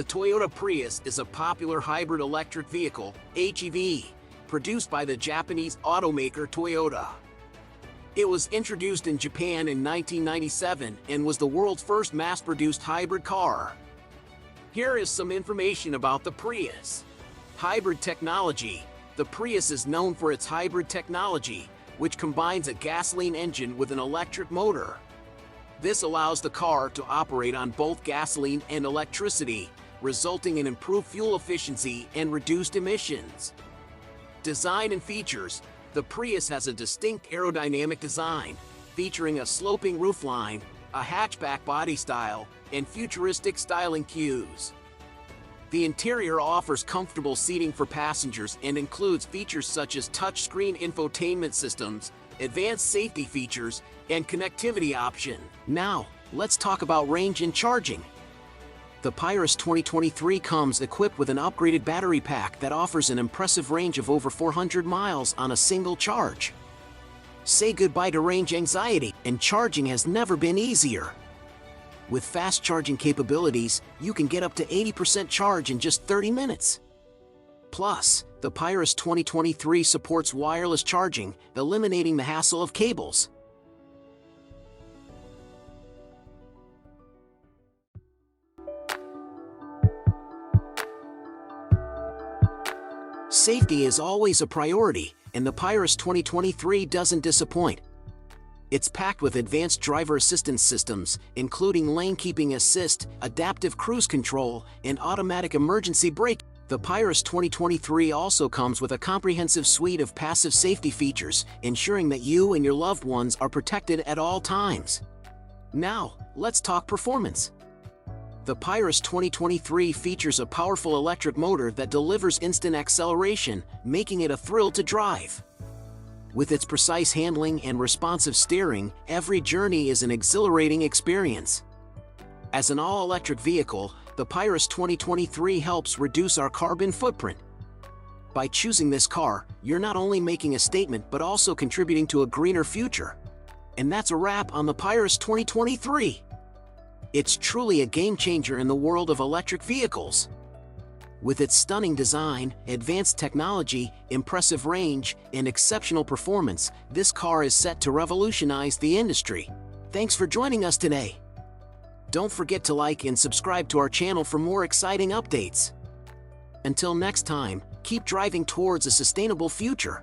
The Toyota Prius is a popular hybrid electric vehicle, HEV, produced by the Japanese automaker Toyota. It was introduced in Japan in 1997 and was the world's first mass-produced hybrid car. Here is some information about the Prius. Hybrid technology. The Prius is known for its hybrid technology, which combines a gasoline engine with an electric motor. This allows the car to operate on both gasoline and electricity, resulting in improved fuel efficiency and reduced emissions. Design and features. The Prius has a distinct aerodynamic design, featuring a sloping roofline, a hatchback body style, and futuristic styling cues. The interior offers comfortable seating for passengers and includes features such as touchscreen infotainment systems, advanced safety features, and connectivity option. Now, let's talk about range and charging. The Prius 2023 comes equipped with an upgraded battery pack that offers an impressive range of over 400 miles on a single charge. Say goodbye to range anxiety, and charging has never been easier. With fast charging capabilities, you can get up to 80% charge in just 30 minutes. Plus, the Prius 2023 supports wireless charging, eliminating the hassle of cables. Safety is always a priority, and the Prius 2023 doesn't disappoint. It's packed with advanced driver assistance systems, including lane keeping assist, adaptive cruise control, and automatic emergency brake. The Prius 2023 also comes with a comprehensive suite of passive safety features, ensuring that you and your loved ones are protected at all times. Now, let's talk performance. The Prius 2023 features a powerful electric motor that delivers instant acceleration, making it a thrill to drive. With its precise handling and responsive steering, every journey is an exhilarating experience. As an all-electric vehicle, the Prius 2023 helps reduce our carbon footprint. By choosing this car, you're not only making a statement but also contributing to a greener future. And that's a wrap on the Prius 2023. It's truly a game-changer in the world of electric vehicles. With its stunning design, advanced technology, impressive range, and exceptional performance, this car is set to revolutionize the industry. Thanks for joining us today. Don't forget to like and subscribe to our channel for more exciting updates. Until next time, keep driving towards a sustainable future.